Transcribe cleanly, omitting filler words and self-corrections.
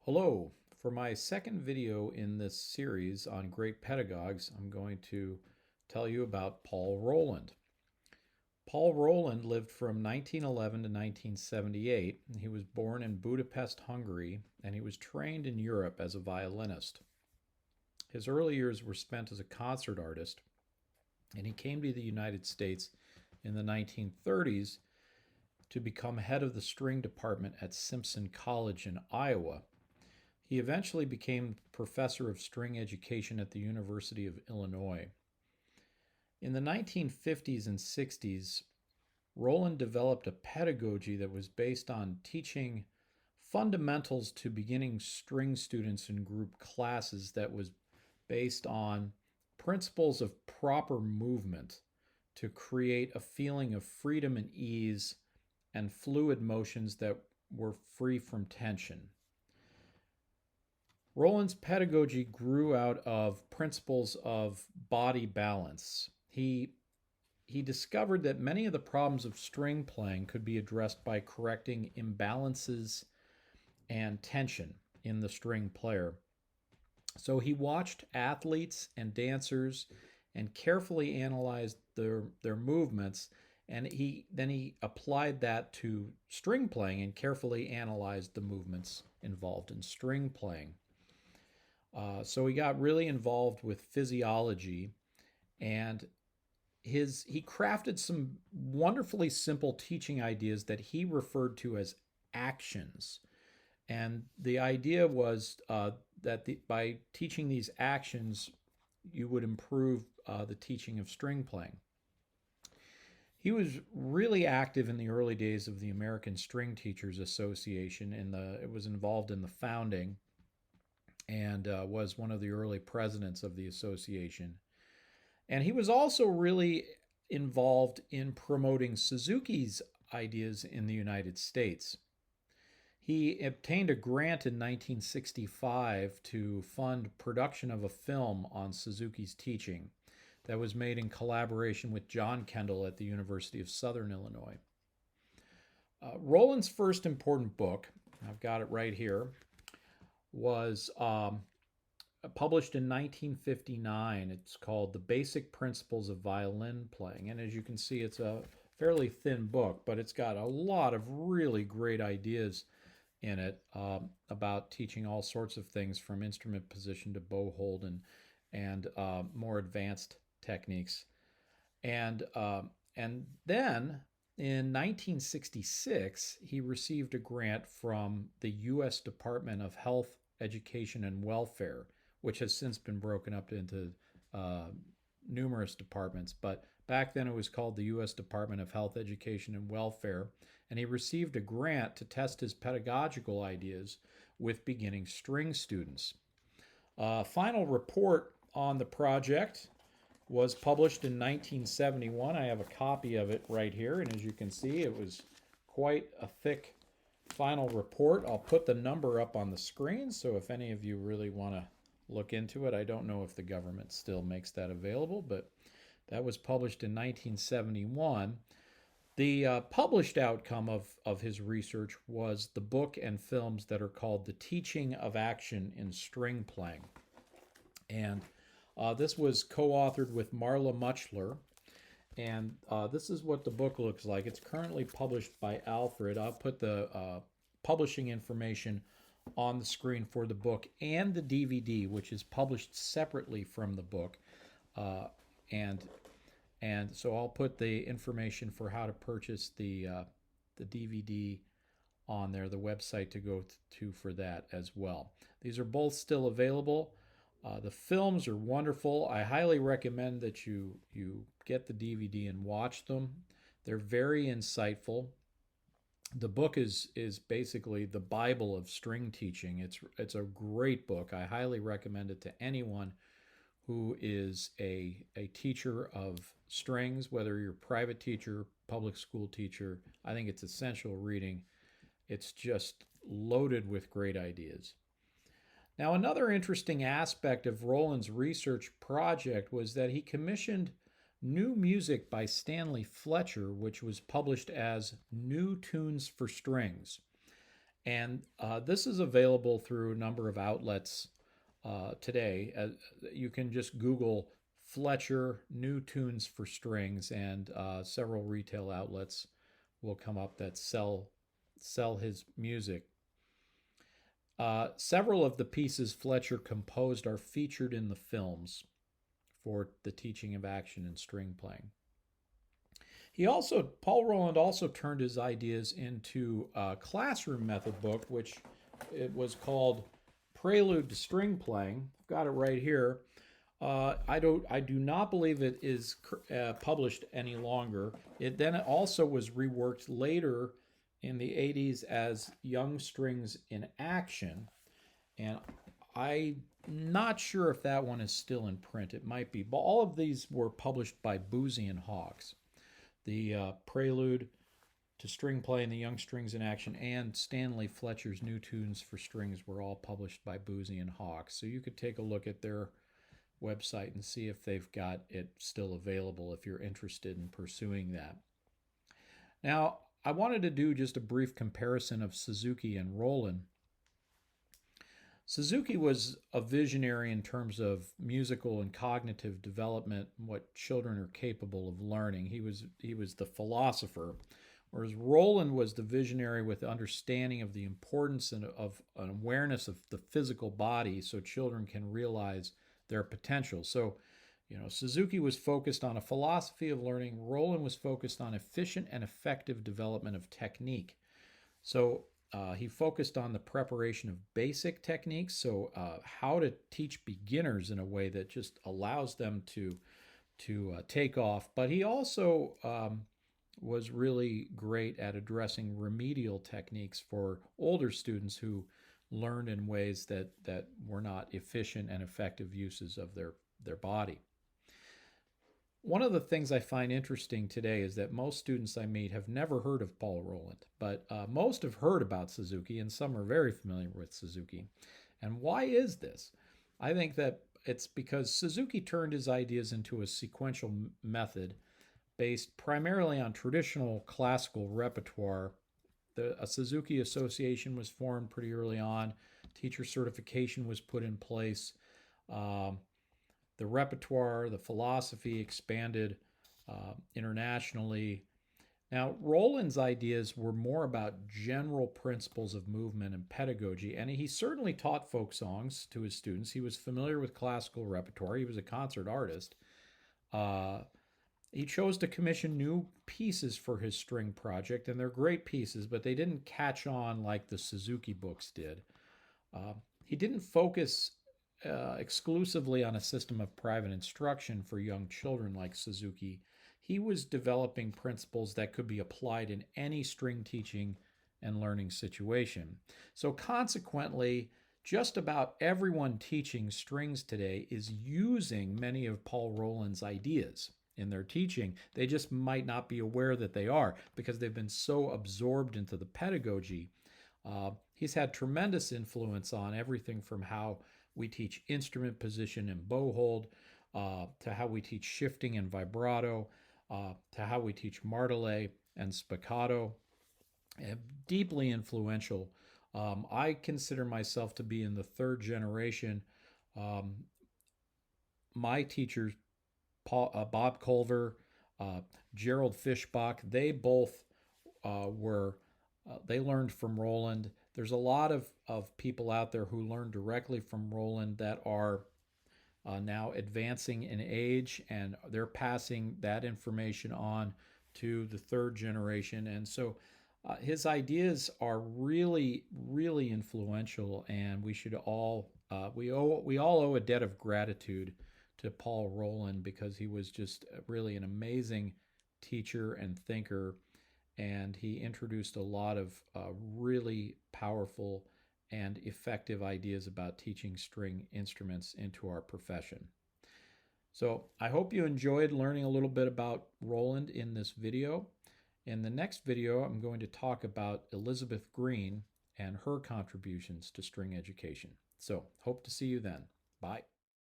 Hello. For my second video in this series on great pedagogues, I'm going to tell you about Paul Rolland. Paul Rolland lived from 1911 to 1978. He was born in Budapest, Hungary, and he was trained in Europe as a violinist. His early years were spent as a concert artist, and he came to the United States in the 1930s to become head of the string department at Simpson College in Iowa. He eventually became professor of string education at the University of Illinois. In the 1950s and 60s, Rolland developed a pedagogy that was based on teaching fundamentals to beginning string students in group classes that was based on principles of proper movement to create a feeling of freedom and ease and fluid motions that were free from tension. Rolland's pedagogy grew out of principles of body balance. He discovered that many of the problems of string playing could be addressed by correcting imbalances and tension in the string player. So he watched athletes and dancers and carefully analyzed their movements, and then he applied that to string playing and carefully analyzed the movements involved in string playing. So he got really involved with physiology, and he crafted some wonderfully simple teaching ideas that he referred to as actions. And the idea was that by teaching these actions, you would improve the teaching of string playing. He was really active in the early days of the American String Teachers Association, and it was involved in the founding and was one of the early presidents of the association. And he was also really involved in promoting Suzuki's ideas in the United States. He obtained a grant in 1965 to fund production of a film on Suzuki's teaching that was made in collaboration with John Kendall at the University of Southern Illinois. Rolland's first important book, I've got it right here, was published in 1959. It's called The Basic Principles of Violin Playing. And as you can see, it's a fairly thin book, but it's got a lot of really great ideas in it about teaching all sorts of things from instrument position to bow hold and more advanced techniques. And then in 1966, he received a grant from the U.S. Department of Health, Education, and Welfare, which has since been broken up into numerous departments. But back then it was called the U.S. Department of Health, Education, and Welfare. And he received a grant to test his pedagogical ideas with beginning string students. Final report on the project was published in 1971. I have a copy of it right here, and as you can see, it was quite a thick final report. I'll put the number up on the screen, so if any of you really want to look into it, I don't know if the government still makes that available, but that was published in 1971. The published outcome of his research was the book and films that are called The Teaching of Action in String Playing. And this was co-authored with Marla Muchler, and this is what the book looks like. It's currently published by Alfred. I'll put the publishing information on the screen for the book and the DVD, which is published separately from the book. And so I'll put the information for how to purchase the DVD on there, the website to go to for that as well. These are both still available. The films are wonderful. I highly recommend that you get the DVD and watch them. They're very insightful. The book is basically the Bible of string teaching. It's a great book. I highly recommend it to anyone who is a teacher of strings, whether you're a private teacher, public school teacher. I think it's essential reading. It's just loaded with great ideas. Now, another interesting aspect of Rolland's research project was that he commissioned new music by Stanley Fletcher, which was published as New Tunes for Strings. And this is available through a number of outlets today. You can just Google Fletcher New Tunes for Strings, and several retail outlets will come up that sell his music. Several of the pieces Fletcher composed are featured in the films for the teaching of action and string playing. Paul Rolland also turned his ideas into a classroom method book, which it was called Prelude to String Playing. I've got it right here. I do not believe it is published any longer. It then also was reworked later in the 80s as Young Strings in Action, and I'm not sure if that one is still in print. It might be, but all of these were published by Boozy and Hawkes. The Prelude to String Playing, the Young Strings in Action, and Stanley Fletcher's New Tunes for Strings were all published by Boozy and Hawkes. So you could take a look at their website and see if they've got it still available if you're interested in pursuing that. Now, I wanted to do just a brief comparison of Suzuki and Rolland. Suzuki was a visionary in terms of musical and cognitive development, what children are capable of learning. He was the philosopher, whereas Rolland was the visionary with understanding of the importance of an awareness of the physical body so children can realize their potential. So, Suzuki was focused on a philosophy of learning. Rolland was focused on efficient and effective development of technique. So he focused on the preparation of basic techniques, so how to teach beginners in a way that just allows them to take off. But he also was really great at addressing remedial techniques for older students who learned in ways that were not efficient and effective uses of their body. One of the things I find interesting today is that most students I meet have never heard of Paul Rolland, but most have heard about Suzuki, and some are very familiar with Suzuki. And why is this? I think that it's because Suzuki turned his ideas into a sequential method based primarily on traditional classical repertoire. A Suzuki Association was formed pretty early on. Teacher certification was put in place. The repertoire, the philosophy expanded internationally. Now, Rolland's ideas were more about general principles of movement and pedagogy, and he certainly taught folk songs to his students. He was familiar with classical repertoire. He was a concert artist. He chose to commission new pieces for his string project, and they're great pieces, but they didn't catch on like the Suzuki books did. He didn't focus exclusively on a system of private instruction for young children like Suzuki. He was developing principles that could be applied in any string teaching and learning situation. So consequently, just about everyone teaching strings today is using many of Paul Rolland's ideas in their teaching. They just might not be aware that they are because they've been so absorbed into the pedagogy. He's had tremendous influence on everything from how we teach instrument position and bow hold, to how we teach shifting and vibrato, to how we teach martelé and spiccato. Deeply influential. I consider myself to be in the third generation. My teachers, Bob Culver, Gerald Fischbach, they both they learned from Rolland. There's a lot of people out there who learn directly from Rolland that are now advancing in age, and they're passing that information on to the third generation. And so his ideas are really, really influential, and we should all we all owe a debt of gratitude to Paul Rolland because he was just really an amazing teacher and thinker, and he introduced a lot of really powerful and effective ideas about teaching string instruments into our profession. So I hope you enjoyed learning a little bit about Rolland in this video. In the next video, I'm going to talk about Elizabeth Green and her contributions to string education. So hope to see you then. Bye.